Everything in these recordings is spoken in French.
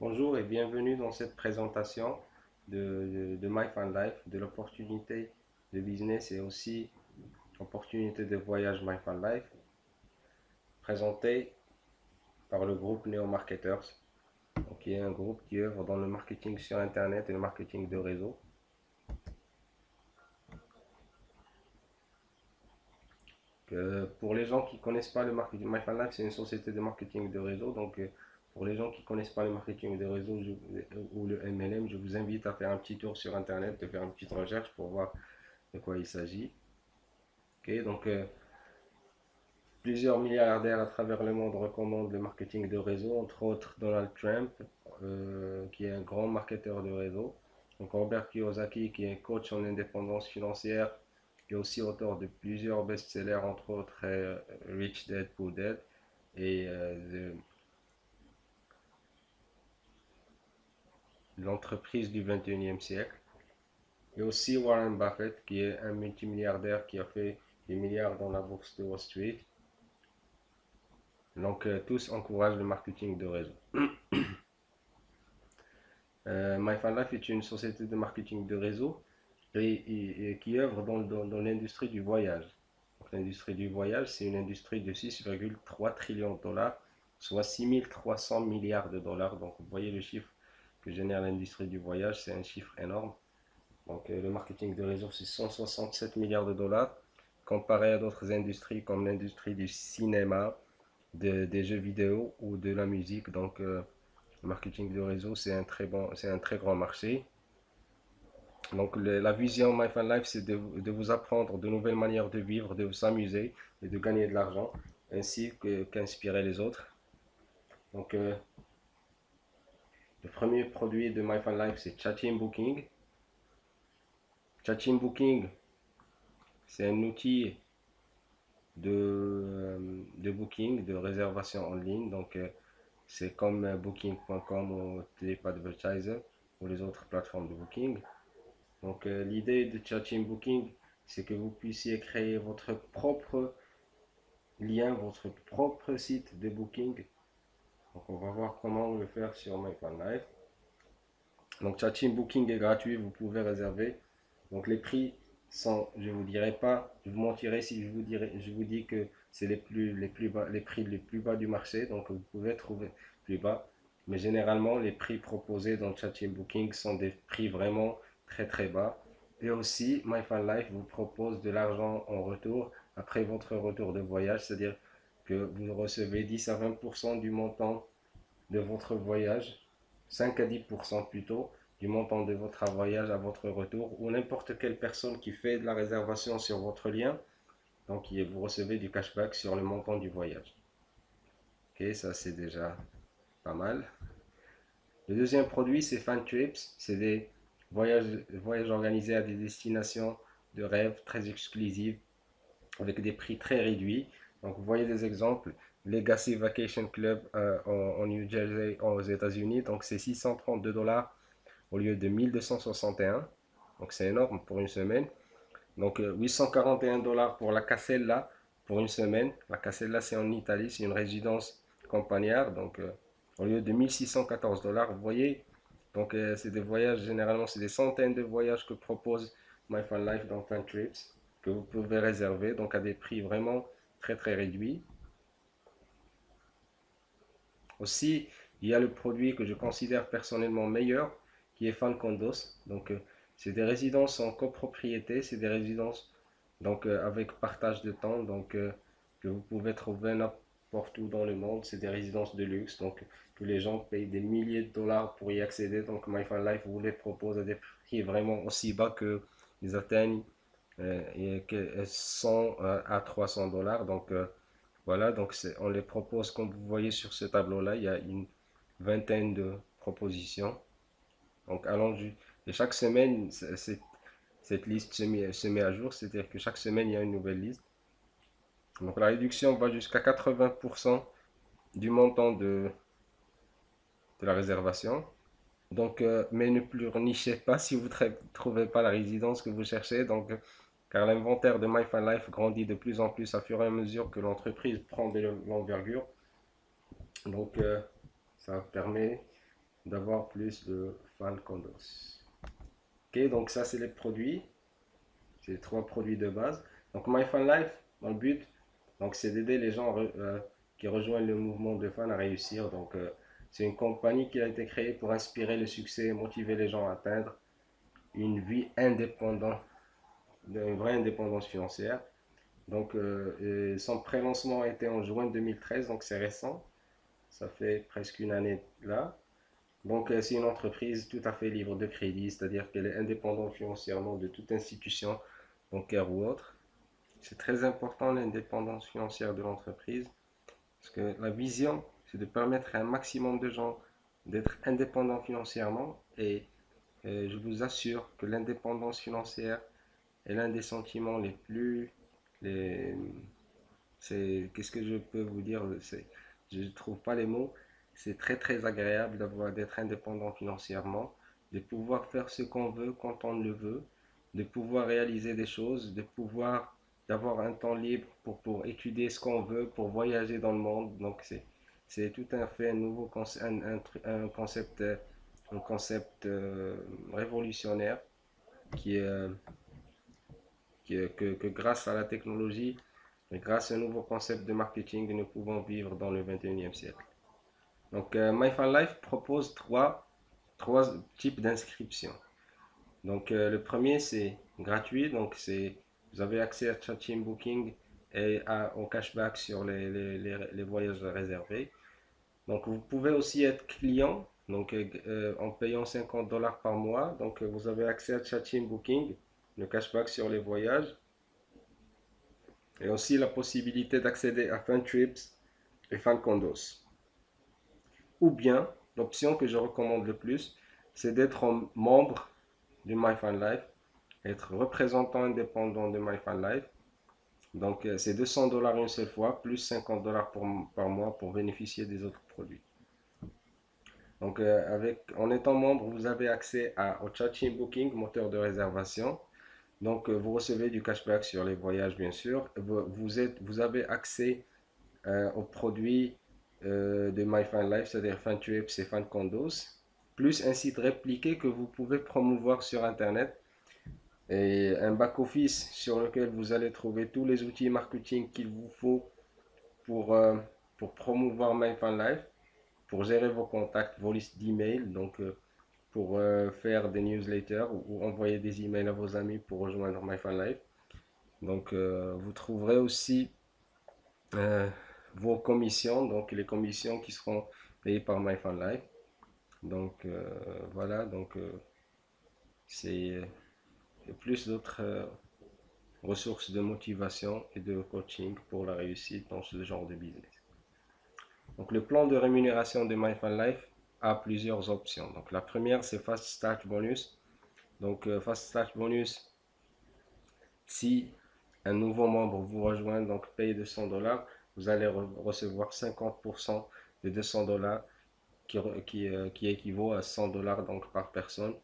Bonjour et bienvenue dans cette présentation de MyFunLife, de l'opportunité de business et aussi opportunité de voyage MyFunLife, présentée par le groupe Neo Marketers, qui est un groupe qui œuvre dans le marketing sur Internet et le marketing de réseau. Pour les gens qui ne connaissent pas le marketing, MyFunLife, c'est une société de marketing de réseau. Pour les gens qui ne connaissent pas le marketing de réseau ou le MLM, je vous invite à faire un petit tour sur Internet, de faire une petite recherche pour voir de quoi il s'agit. Plusieurs milliardaires à travers le monde recommandent le marketing de réseau, entre autres Donald Trump, qui est un grand marketeur de réseau. Donc Robert Kiyosaki, qui est coach en indépendance financière, qui est aussi auteur de plusieurs best-sellers, entre autres Rich Dad Poor Dad et l'entreprise du 21e siècle. Et aussi Warren Buffett, qui est un multimilliardaire qui a fait des milliards dans la bourse de Wall Street. Donc, tous encouragent le marketing de réseau. MyFunLife est une société de marketing de réseau et qui œuvre dans l'industrie du voyage. L'industrie du voyage, c'est une industrie de 6,3 trillions de dollars, soit 6300 milliards de dollars. Donc, vous voyez le chiffre que génère l'industrie du voyage, c'est un chiffre énorme. Donc, le marketing de réseau, c'est 167 milliards de dollars, comparé à d'autres industries comme l'industrie du cinéma, des jeux vidéo ou de la musique. Donc, le marketing de réseau, c'est un très grand marché. Donc, la vision MyFunLife, c'est de vous apprendre de nouvelles manières de vivre, de s'amuser et de gagner de l'argent, ainsi qu'inspirer les autres. Donc, le premier produit de MyFunLife, c'est Chatting Booking. Chatting Booking, c'est un outil de booking, de réservation en ligne. Donc, c'est comme booking.com ou TripAdvisor ou les autres plateformes de booking. Donc, l'idée de Chatting Booking, c'est que vous puissiez créer votre propre lien, votre propre site de booking. Donc, on va voir comment le faire sur MyFunLife. Donc, Chatting Booking est gratuit, vous pouvez réserver. Donc, les prix sont, je vous dirai pas, je vous mentirai si je vous dis que c'est les prix les plus bas du marché. Donc, vous pouvez trouver plus bas. Mais généralement, les prix proposés dans Chatting Booking sont des prix vraiment très bas. Et aussi, MyFunLife vous propose de l'argent en retour après votre retour de voyage, c'est-à-dire que vous recevez 10 à 20% du montant de votre voyage, 5 à 10% plutôt, du montant de votre voyage à votre retour, ou n'importe quelle personne qui fait de la réservation sur votre lien, donc vous recevez du cashback sur le montant du voyage. Ok, ça c'est déjà pas mal. Le deuxième produit, c'est FunTrips, c'est des voyages organisés à des destinations de rêve très exclusives, avec des prix très réduits. Donc vous voyez des exemples. Legacy Vacation Club en New Jersey aux États-Unis. Donc c'est 632 dollars au lieu de 1261. Donc c'est énorme pour une semaine. Donc 841 dollars pour la Casella pour une semaine. La Casella c'est en Italie, c'est une résidence campagnarde. Donc au lieu de 1614 dollars, vous voyez. Donc c'est des voyages, généralement c'est des centaines de voyages que propose MyFunLife dans FunTrips que vous pouvez réserver donc à des prix vraiment très réduits. Aussi, il y a le produit que je considère personnellement meilleur qui est FunCondos. Donc, c'est des résidences en copropriété, c'est des résidences donc avec partage de temps, donc que vous pouvez trouver n'importe où dans le monde. C'est des résidences de luxe, donc que les gens payent des milliers de dollars pour y accéder. Donc, MyFunLife vous les propose à des prix vraiment aussi bas que ils atteignent et que 100 à 300 dollars. Donc, voilà, donc on les propose, comme vous voyez sur ce tableau-là, il y a une vingtaine de propositions. Donc, et chaque semaine, cette liste se met à jour, c'est-à-dire que chaque semaine, il y a une nouvelle liste. Donc, la réduction va jusqu'à 80% du montant de la réservation. Donc, mais ne plus nichez pas si vous ne trouvez pas la résidence que vous cherchez. Donc, car l'inventaire de MyFunLife grandit de plus en plus à fur et à mesure que l'entreprise prend de l'envergure. Donc, ça permet d'avoir plus de fan condos. Ok, donc ça c'est les produits, c'est les 3 produits de base. Donc MyFanLife, dans le but, donc c'est d'aider les gens qui rejoignent le mouvement de fans à réussir. Donc c'est une compagnie qui a été créée pour inspirer le succès et motiver les gens à atteindre une vie indépendante, une vraie indépendance financière. Donc son pré-lancement a été en juin 2013, donc c'est récent, ça fait presque une année là. Donc c'est une entreprise tout à fait libre de crédit, c'est-à-dire qu'elle est indépendante financièrement de toute institution bancaire ou autre. C'est très important l'indépendance financière de l'entreprise, parce que la vision, c'est de permettre à un maximum de gens d'être indépendants financièrement, et je vous assure que l'indépendance financière est l'un des sentiments les plus... Les, qu'est-ce que je peux vous dire? Je ne trouve pas les mots. C'est très très agréable d'être indépendant financièrement, de pouvoir faire ce qu'on veut quand on le veut, de pouvoir réaliser des choses, d'avoir un temps libre pour étudier ce qu'on veut, pour voyager dans le monde. Donc c'est tout à fait un nouveau concept, un concept révolutionnaire qui est, que grâce à la technologie et grâce à un nouveau concept de marketing, nous pouvons vivre dans le 21e siècle. Donc, MyFanLife propose trois types d'inscriptions. Donc, le premier, c'est gratuit. Donc, vous avez accès à Chat-in Booking et au cashback sur les voyages réservés. Donc, vous pouvez aussi être client, donc en payant $50 par mois. Donc, vous avez accès à Chat-in Booking, le cashback sur les voyages, et aussi la possibilité d'accéder à Fan Trips et Fan Condos. Ou bien, l'option que je recommande le plus, c'est d'être membre de MyFanLife, être représentant indépendant de MyFanLife. Donc, c'est $200 une seule fois, plus $50 par mois pour bénéficier des autres produits. Donc, en étant membre, vous avez accès au Chat-in Booking, moteur de réservation. Donc, vous recevez du cashback sur les voyages, bien sûr. Vous avez accès aux produits de MyFanLife, c'est-à-dire FanTrips et FanCondos, plus un site répliqué que vous pouvez promouvoir sur Internet et un back-office sur lequel vous allez trouver tous les outils marketing qu'il vous faut pour, euh, pour promouvoir MyFanLife, pour gérer vos contacts, vos listes d'emails, donc pour faire des newsletters ou envoyer des emails à vos amis pour rejoindre MyFanLife. Donc vous trouverez aussi euh, vos commissions, donc les commissions qui seront payées par MyFanLife. Donc voilà, donc c'est plus d'autres ressources de motivation et de coaching pour la réussite dans ce genre de business. Donc le plan de rémunération de MyFanLife a plusieurs options. Donc la première, c'est Fast Start Bonus. Donc Fast Start Bonus, si un nouveau membre vous rejoint, donc paye $200, vous allez recevoir 50% de $200 qui équivaut à $100 donc par personne.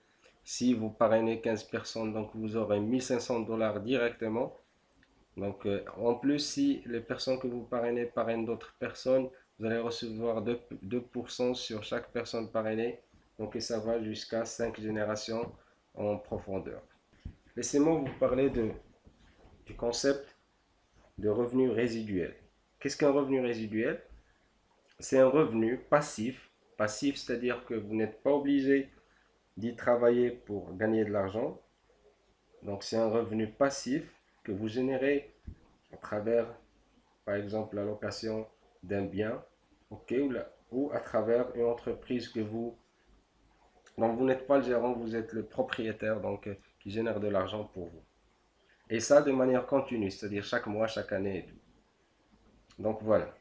Si vous parrainez 15 personnes, donc vous aurez $1500 directement. Donc en plus, si les personnes que vous parrainent d'autres personnes, vous allez recevoir 2% sur chaque personne parrainée. Donc et ça va jusqu'à 5 générations en profondeur. Laissez-moi vous parler du concept de revenu résiduel. Qu'est-ce qu'un revenu résiduel? C'est un revenu passif. Passif, c'est-à-dire que vous n'êtes pas obligé d'y travailler pour gagner de l'argent. Donc c'est un revenu passif que vous générez à travers, par exemple, la location d'un bien, ok, ou à travers une entreprise dont vous n'êtes pas le gérant, vous êtes le propriétaire, donc qui génère de l'argent pour vous. Et ça de manière continue, c'est-à-dire chaque mois, chaque année et tout. Donc voilà.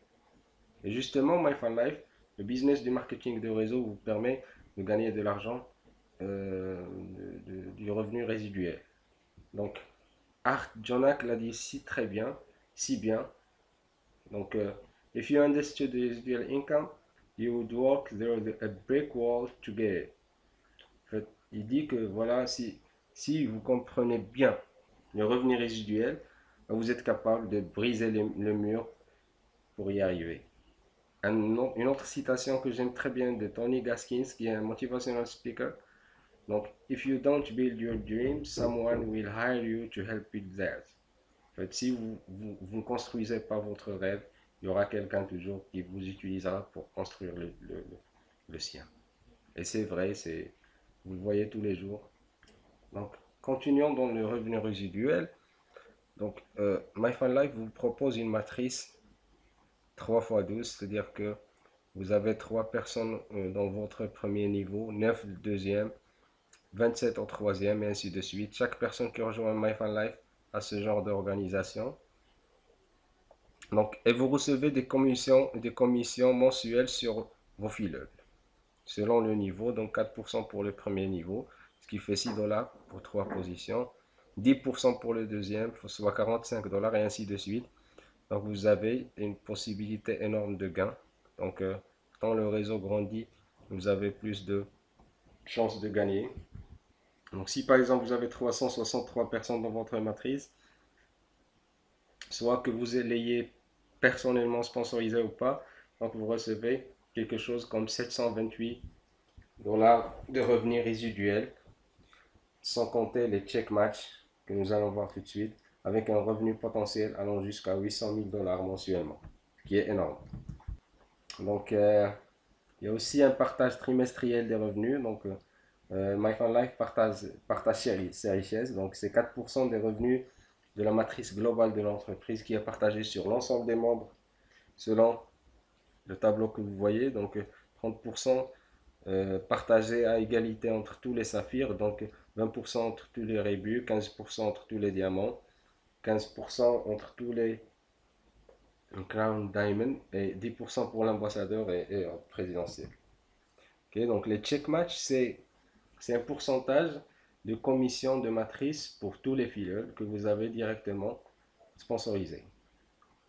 Et justement, MyFanLife, le business du marketing de réseau vous permet de gagner de l'argent, du revenu résiduel. Donc, Art Jonak l'a dit si bien. Donc, if you understood the residual income, you would walk through a brick wall to get it. En fait, il dit que voilà, si vous comprenez bien le revenu résiduel, vous êtes capable de briser le mur pour y arriver. une autre citation que j'aime très bien de Tony Gaskins, qui est un motivational speaker. Donc, if you don't build your dream, someone will hire you to help build theirs. En fait, si vous ne construisez pas votre rêve, il y aura quelqu'un toujours qui vous utilisera pour construire le sien. Et c'est vrai, vous le voyez tous les jours. Donc, continuons dans le revenu résiduel. Donc, MyFunLife vous propose une matrice 3x12, c'est-à-dire que vous avez 3 personnes dans votre premier niveau, 9 le deuxième, 27 au troisième et ainsi de suite. Chaque personne qui rejoint MyFunLife a ce genre d'organisation. Donc, et vous recevez des commissions mensuelles sur vos filleuls, selon le niveau. Donc, 4% pour le premier niveau, ce qui fait 6 $ pour 3 positions. 10% pour le deuxième, soit 45 $ et ainsi de suite. Donc, vous avez une possibilité énorme de gain. Donc, quand le réseau grandit, vous avez plus de chances de gagner. Donc, si par exemple vous avez 363 personnes dans votre matrice, soit que vous l'ayez personnellement sponsorisé ou pas, donc vous recevez quelque chose comme 728 $ de revenus résiduels, sans compter les check match que nous allons voir tout de suite, avec un revenu potentiel allant jusqu'à 800 000 $ mensuellement, qui est énorme. Donc, il y a aussi un partage trimestriel des revenus. Donc, MyFunLife partage ses richesses. Donc, c'est 4% des revenus de la matrice globale de l'entreprise qui est partagée sur l'ensemble des membres selon le tableau que vous voyez. Donc, 30% partagé à égalité entre tous les saphirs. Donc, 20% entre tous les rébus, 15% entre tous les diamants, 15% entre tous les Crown Diamond et 10% pour l'ambassadeur et présidentiel. Okay, donc les check match, c'est un pourcentage de commission de matrice pour tous les filleuls que vous avez directement sponsorisés.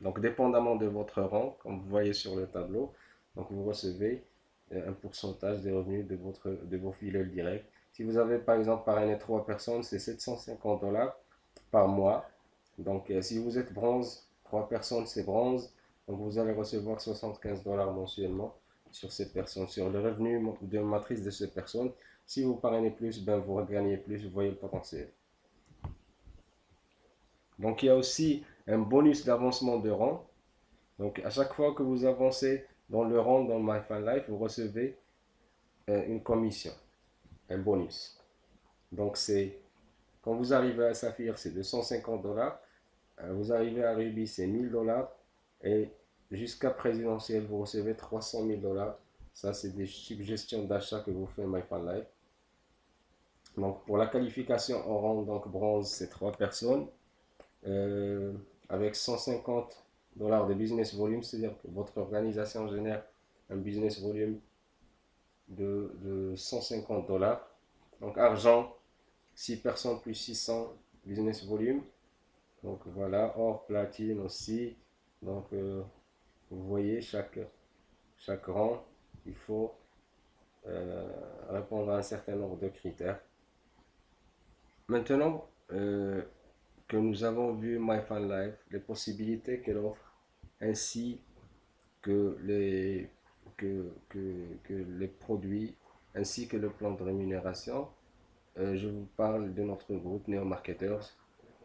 Donc dépendamment de votre rang, comme vous voyez sur le tableau, donc vous recevez un pourcentage des revenus de vos filleuls directs. Si vous avez par exemple parrainé 3 personnes, c'est 750 $ par mois. Donc si vous êtes bronze, 3 personnes c'est bronze, donc vous allez recevoir 75 $ mensuellement sur ces personnes, sur le revenu de matrice de ces personnes. Si vous parrainez plus, ben vous gagnez plus, vous voyez le potentiel. Donc il y a aussi un bonus d'avancement de rang. Donc à chaque fois que vous avancez dans le rang dans MyFunLife, vous recevez une commission, un bonus. Donc c'est quand vous arrivez à Saphir, c'est 250 $. Vous arrivez à Ruby, c'est 1000 $. Et jusqu'à présidentiel, vous recevez 300 000 $. Ça, c'est des suggestions d'achat que vous fait MyFunLife. Donc, pour la qualification en rang, donc bronze, c'est 3 personnes. Avec 150 $ de business volume, c'est-à-dire que votre organisation génère un business volume de 150 $. Donc, argent, 6 personnes plus 600 business volume. Donc voilà, or, platine aussi. Donc vous voyez, chaque rang, il faut répondre à un certain nombre de critères. Maintenant que nous avons vu MyFunLife, les possibilités qu'elle offre, ainsi que les produits, ainsi que le plan de rémunération, je vous parle de notre groupe Neo Marketers.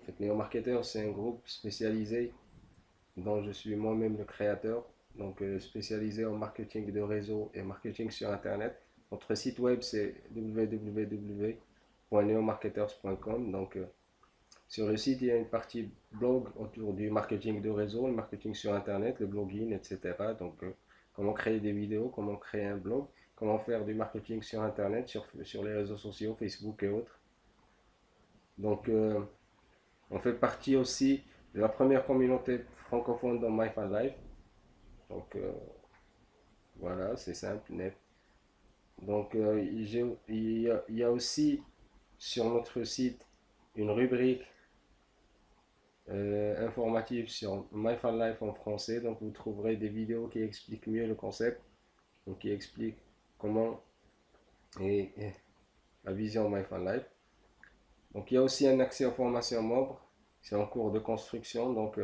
En fait, Neo Marketers, c'est un groupe spécialisé dont je suis moi-même le créateur, donc spécialisé en marketing de réseau et marketing sur Internet. Notre site web, c'est www.neomarketers.com. Donc, sur le site, il y a une partie blog autour du marketing de réseau, le marketing sur Internet, le blogging, etc. Donc, comment créer des vidéos, comment créer un blog, comment faire du marketing sur Internet, sur les réseaux sociaux, Facebook et autres. Donc, on fait partie aussi de la première communauté francophone dans MyFunLife. Donc, voilà, c'est simple, net. Donc, il y a aussi sur notre site une rubrique informative sur MyFunLife en français. Donc, vous trouverez des vidéos qui expliquent mieux le concept, donc qui expliquent comment et la vision MyFunLife. Donc, il y a aussi un accès aux formations membres. C'est en cours de construction, donc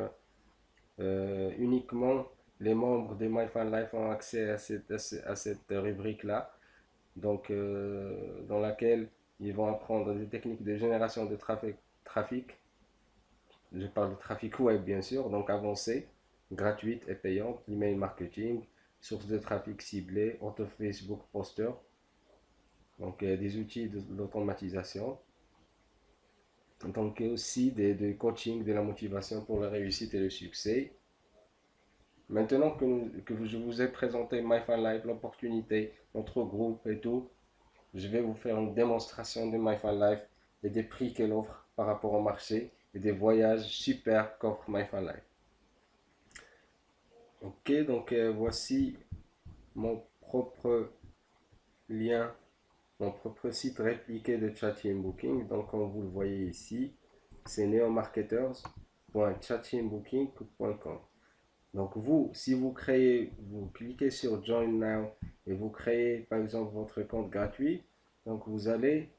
uniquement les membres de MyFunLife ont accès à cette rubrique-là, donc dans laquelle ils vont apprendre des techniques de génération de trafic. Je parle de trafic web bien sûr, donc avancé, gratuite et payante, l'email marketing, source de trafic ciblé, auto Facebook poster, donc des outils d'automatisation, donc aussi des coaching, de la motivation pour la réussite et le succès. Maintenant que je vous ai présenté MyFunLife, l'opportunité, notre groupe et tout, je vais vous faire une démonstration de MyFunLife et des prix qu'elle offre par rapport au marché et des voyages super qu'offre MyFunLife. Ok, donc voici mon propre lien, mon propre site répliqué de Chatteambooking. Donc comme vous le voyez ici, c'est neomarketers.chatteambooking.com. Donc vous, si vous cliquez sur Join Now et vous créez par exemple votre compte gratuit, donc vous allez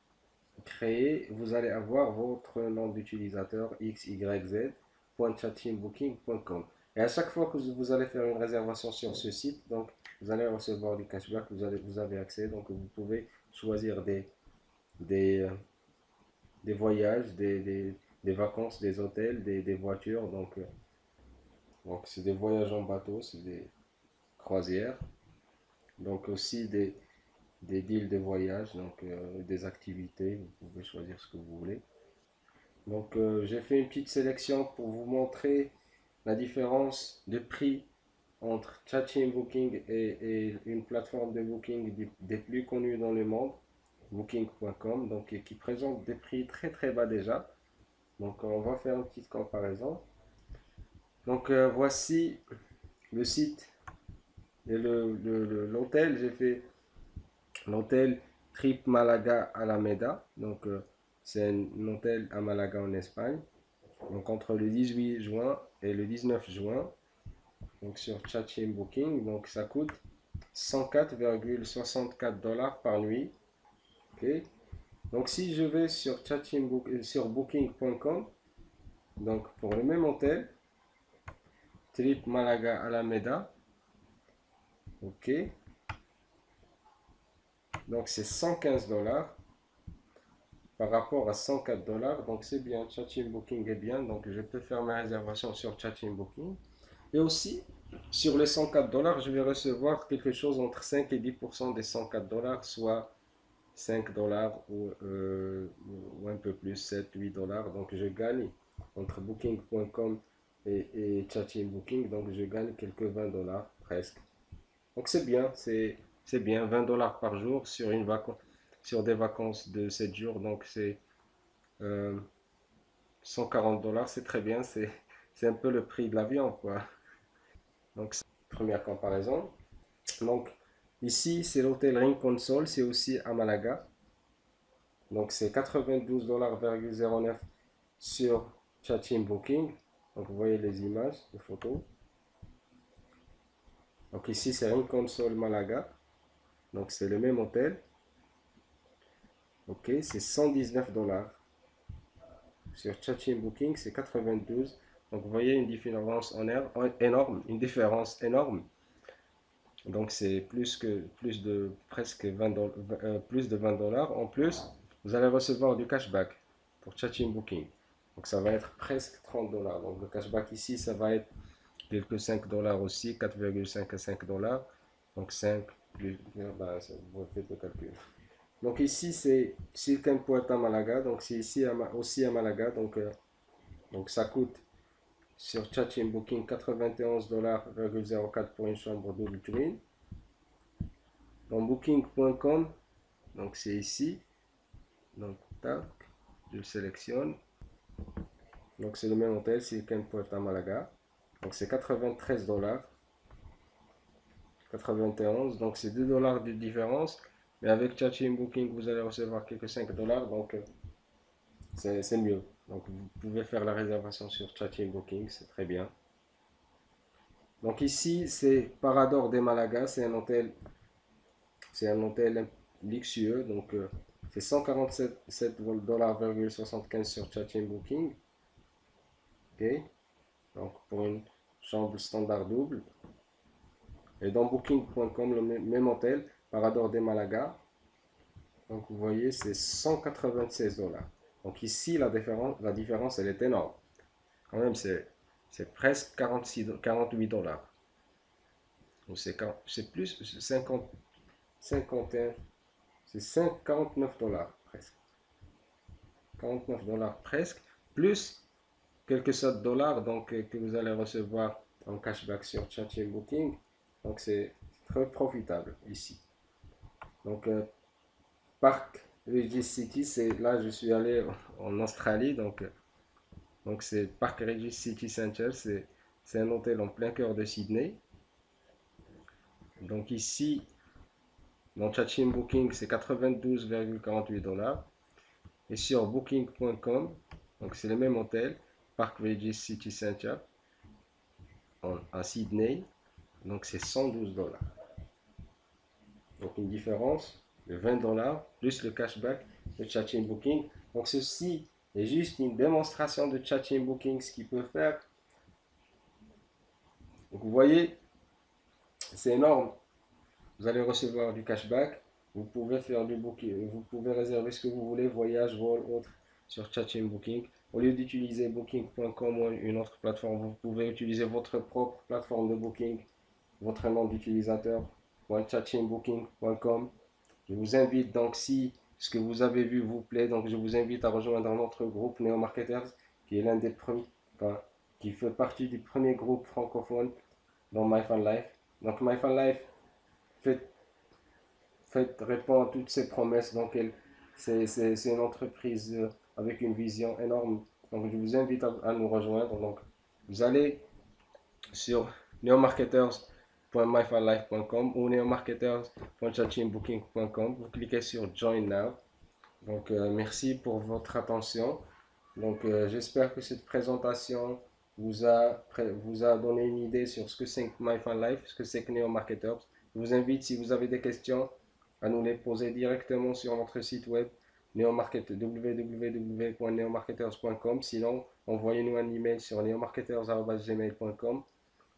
avoir votre nom d'utilisateur xyz.chatteambooking.com. Et à chaque fois que vous allez faire une réservation sur ce site, donc vous allez recevoir du cashback, vous avez accès, donc vous pouvez choisir des, euh, des voyages, des vacances, des hôtels, des voitures, donc c'est des voyages en bateau, c'est des croisières, donc aussi des deals de voyage, donc des activités, vous pouvez choisir ce que vous voulez. Donc j'ai fait une petite sélection pour vous montrer la différence de prix entre Chatteambooking et une plateforme de booking des plus connues dans le monde, booking.com, donc qui présente des prix très très bas déjà. Donc on va faire une petite comparaison. Donc voici le site et l'hôtel. J'ai fait l'hôtel Trip Malaga Alameda. Donc c'est un hôtel à Malaga en Espagne. Donc entre le 18 juin et le 19 juin, donc sur Chatteambooking, donc ça coûte 104,64 dollars par nuit. Ok. Donc si je vais sur sur booking.com, donc pour le même hôtel, Trip Malaga Alameda, ok, donc c'est 115 dollars par rapport à 104 dollars, donc c'est bien, Chatteambooking est bien, donc je peux faire ma réservation sur Chatteambooking. Et aussi, sur les 104 dollars, je vais recevoir quelque chose entre 5 et 10% des 104 dollars, soit 5 dollars ou un peu plus, 7, 8 dollars. Donc je gagne entre booking.com et Chatteambooking, donc je gagne quelques 20 dollars presque. Donc c'est bien, c'est bien, 20 dollars par jour sur des vacances de 7 jours, donc c'est 140 dollars, c'est très bien, c'est un peu le prix de l'avion, quoi. Donc, c'est la première comparaison. Donc, ici, c'est l'hôtel Ring Console, c'est aussi à Malaga. Donc, c'est 92,09$ sur Chatteambooking. Donc, vous voyez les images, les photos. Donc, ici, c'est Ring Console Malaga. Donc, c'est le même hôtel. Ok, c'est 119$. Sur Chatteambooking, c'est 92. Donc, vous voyez une différence énorme, une différence énorme. Donc c'est plus de presque 20 plus de 20 dollars. En plus, vous allez recevoir du cashback pour Chatteambooking. Donc ça va être presque 30 dollars. Donc le cashback ici, ça va être quelques 5 dollars aussi, 4,5 à 5 dollars. Donc 5 plus, vous faites le calcul. Donc ici c'est Silken Puerto Malaga. Donc c'est ici aussi à Malaga. Donc ça coûte sur Chatteambooking 91,04$ pour une chambre double twin. Dans booking.com, donc c'est ici, donc tac, je le sélectionne, donc c'est le même hôtel, Silken Puerto Malaga, donc c'est 93 dollars, 91, donc c'est 2 dollars de différence, mais avec Chatteambooking vous allez recevoir quelques 5 dollars, donc c'est mieux. Donc vous pouvez faire la réservation sur Chatteambooking, c'est très bien. Donc ici c'est Parador de Malaga, c'est un hôtel luxueux, donc c'est 147,75$ sur Chatteambooking. Ok, donc pour une chambre standard double. Et dans Booking.com, le même hôtel, Parador de Malaga. Donc vous voyez, c'est 196 $. Donc ici, la différence, elle est énorme. Quand même, c'est presque 48 $. Donc c'est plus, 51, c'est 49 $ presque. 49 $ presque, plus quelques sortes de dollars donc, que vous allez recevoir en cashback sur Chatting Booking. Donc c'est très profitable ici. Donc Park Regis City, c'est là je suis allé en Australie, donc c'est Park Regis City Center, c'est un hôtel en plein cœur de Sydney. Donc ici, dans Chatting Booking, c'est 92,48 $. Et sur Booking.com, donc c'est le même hôtel, Park Regis City Center, à Sydney, donc c'est 112 $. Donc une différence de 20 $ plus le cashback de Chatting Booking. Donc ceci est juste une démonstration de Chatting Booking, ce qu'il peut faire. Donc vous voyez, c'est énorme. Vous allez recevoir du cashback. Vous pouvez faire du booking, vous pouvez réserver ce que vous voulez, voyage, vol, autre, sur Chatting Booking. Au lieu d'utiliser Booking.com ou une autre plateforme, vous pouvez utiliser votre propre plateforme de booking, votre nom d'utilisateur, chattingbooking.com. Je vous invite donc, si ce que vous avez vu vous plaît, donc je vous invite à rejoindre notre groupe Neo Marketers, qui est l'un des premiers, enfin, qui fait partie du premier groupe francophone dans MyFunLife. Donc MyFunLife répond à toutes ces promesses. Donc c'est une entreprise avec une vision énorme. Donc je vous invite à nous rejoindre. Donc vous allez sur neomarketers.myfunlife.com ou neomarketers.chattingbooking.com. Vous cliquez sur Join Now. Donc merci pour votre attention. Donc j'espère que cette présentation vous a donné une idée sur ce que c'est MyFunLife, ce que c'est que Neo Marketers. Je vous invite, si vous avez des questions, à nous les poser directement sur notre site web www.neomarketers.com. Sinon, envoyez-nous un email sur neomarketers@gmail.com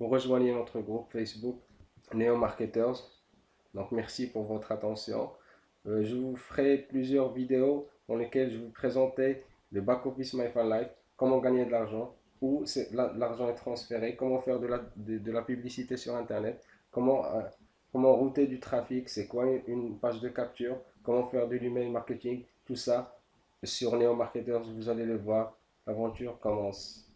ou rejoignez notre groupe Facebook Neo Marketers. Donc merci pour votre attention. Je vous ferai plusieurs vidéos dans lesquelles je vous présenterai le back-office MyFunLife, comment gagner de l'argent, où l'argent est transféré, comment faire de la publicité sur Internet, comment router du trafic, c'est quoi une page de capture, comment faire de l'email marketing, tout ça sur Neo Marketers, vous allez le voir, l'aventure commence.